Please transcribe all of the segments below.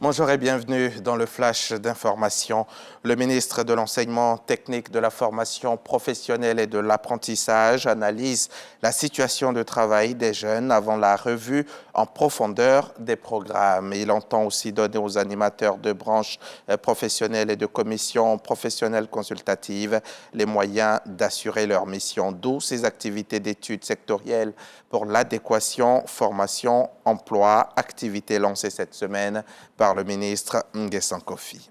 Bonjour et bienvenue dans le flash d'information. Le ministre de l'Enseignement technique, de la formation professionnelle et de l'apprentissage analyse la situation de travail des jeunes avant la revue en profondeur des programmes. Il entend aussi donner aux animateurs de branches professionnelles et de commissions professionnelles consultatives les moyens d'assurer leur mission, d'où ces activités d'études sectorielles pour l'adéquation, formation, emploi, activités lancées cette semaine par le ministre Nguessan Kofi.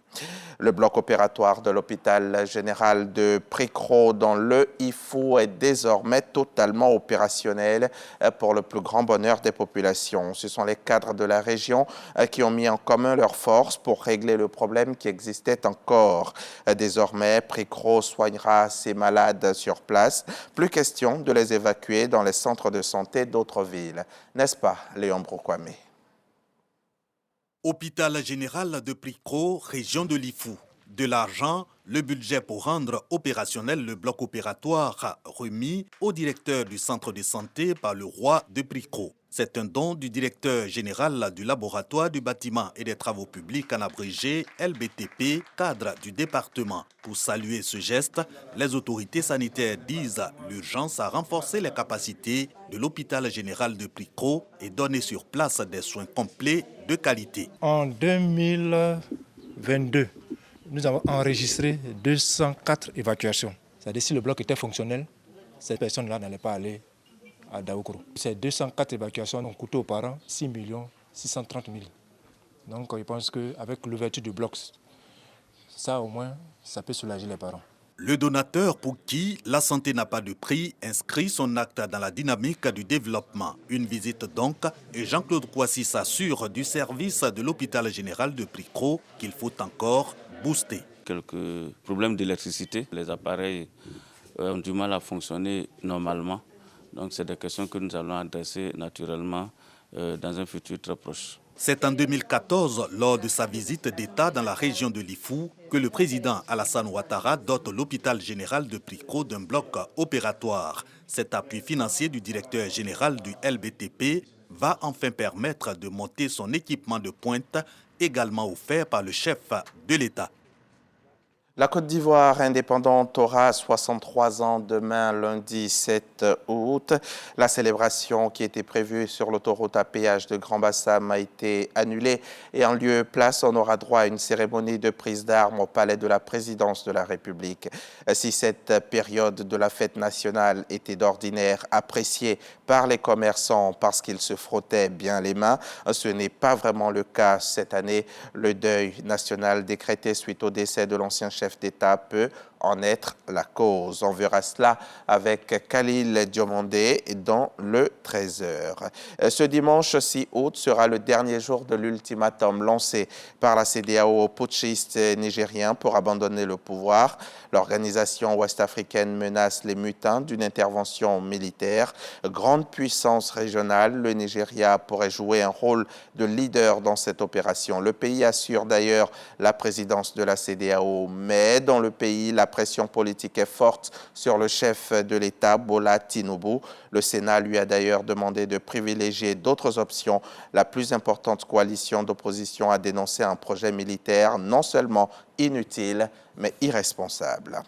Le bloc opératoire de l'hôpital général de Pricro dans le IFU est désormais totalement opérationnel pour le plus grand bonheur des populations. Ce sont les cadres de la région qui ont mis en commun leurs forces pour régler le problème qui existait encore. Désormais, Pricro soignera ses malades sur place. Plus question de les évacuer dans les centres de santé d'autres villes. N'est-ce pas, Léon Brokwame? Hôpital général de Pricro, région de l'IFU. De l'argent, le budget pour rendre opérationnel le bloc opératoire remis au directeur du centre de santé par le roi de Pricro. C'est un don du directeur général du laboratoire du bâtiment et des travaux publics en abrégé LBTP, cadre du département. Pour saluer ce geste, les autorités sanitaires disent l'urgence à renforcer les capacités de l'hôpital général de Pricro et donner sur place des soins complets de qualité. En 2022, nous avons enregistré 204 évacuations. C'est-à-dire si le bloc était fonctionnel, ces personnes-là n'allaient pas aller à Daoukro. Ces 204 évacuations ont coûté aux parents 6 630 000. Donc je pense qu'avec l'ouverture du bloc, ça au moins, ça peut soulager les parents. Le donateur pour qui la santé n'a pas de prix inscrit son acte dans la dynamique du développement. Une visite donc et Jean-Claude Kouassi s'assure du service de l'hôpital général de Pricro qu'il faut encore booster. Quelques problèmes d'électricité, les appareils ont du mal à fonctionner normalement. Donc c'est des questions que nous allons adresser naturellement dans un futur très proche. C'est en 2014, lors de sa visite d'État dans la région de l'IFU, que le président Alassane Ouattara dote l'hôpital général de Pricro d'un bloc opératoire. Cet appui financier du directeur général du LBTP va enfin permettre de monter son équipement de pointe, également offert par le chef de l'État. La Côte d'Ivoire indépendante aura 63 ans demain, lundi 7 août. La célébration qui était prévue sur l'autoroute à péage de Grand Bassam a été annulée et en lieu et place, on aura droit à une cérémonie de prise d'armes au palais de la présidence de la République. Si cette période de la fête nationale était d'ordinaire appréciée par les commerçants parce qu'ils se frottaient bien les mains, ce n'est pas vraiment le cas cette année. Le deuil national décrété suite au décès de l'ancien chef d'État peut en être la cause. On verra cela avec Khalil Diomandé dans le 13h. Ce dimanche 6 août sera le dernier jour de l'ultimatum lancé par la CEDEAO aux putschistes nigériens pour abandonner le pouvoir. L'organisation ouest-africaine menace les mutins d'une intervention militaire. Grande puissance régionale, le Nigeria pourrait jouer un rôle de leader dans cette opération. Le pays assure d'ailleurs la présidence de la CEDEAO, mais dans le pays, la pression politique est forte sur le chef de l'État, Bola Tinubu. Le Sénat lui a d'ailleurs demandé de privilégier d'autres options. La plus importante coalition d'opposition a dénoncé un projet militaire non seulement inutile, mais irresponsable.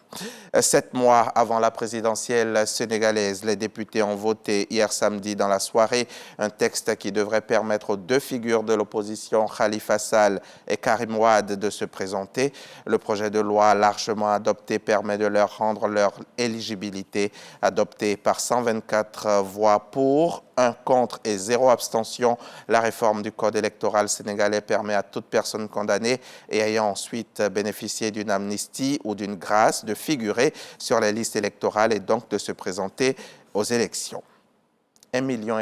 7 mois avant la présidentielle sénégalaise, les députés ont voté hier samedi dans la soirée un texte qui devrait permettre aux deux figures de l'opposition, Khalifa Sall et Karim Wade, de se présenter. Le projet de loi largement adopté permet de leur rendre leur éligibilité, adopté par 124 voix pour, 1 contre et 0 abstention. La réforme du code électoral sénégalais permet à toute personne condamnée et ayant ensuite bénéficié d'une amnistie ou d'une grâce de figurer sur les listes électorales et donc de se présenter aux élections. 1,5 million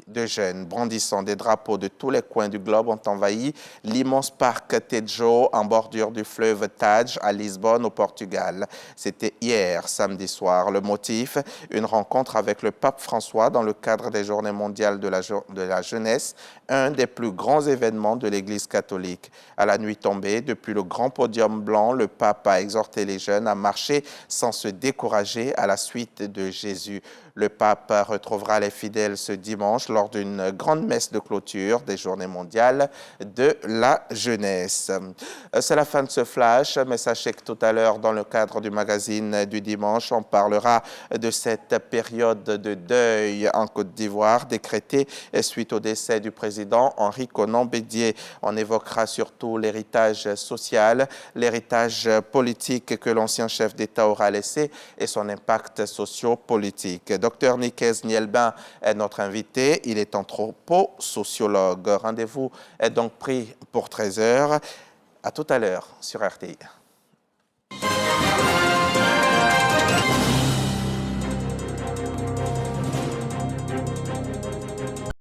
de jeunes brandissant des drapeaux de tous les coins du globe ont envahi l'immense parc Tejo en bordure du fleuve Tage à Lisbonne au Portugal. C'était hier, samedi soir. Le motif, une rencontre avec le pape François dans le cadre des Journées mondiales de la jeunesse, un des plus grands événements de l'Église catholique. À la nuit tombée, depuis le grand podium blanc, le pape a exhorté les jeunes à marcher sans se décourager à la suite de Jésus. Le pape retrouvera les fidèles ce dimanche lors d'une grande messe de clôture des Journées mondiales de la jeunesse. C'est la fin de ce flash, mais sachez que tout à l'heure, dans le cadre du magazine du dimanche, on parlera de cette période de deuil en Côte d'Ivoire décrétée suite au décès du président Henri Konan Bédié. On évoquera surtout l'héritage social, l'héritage politique que l'ancien chef d'État aura laissé et son impact socio-politique. Dr Nikez Nielbin est notre invité. Il est anthroposociologue. Rendez-vous est donc pris pour 13h. À tout à l'heure sur RTI.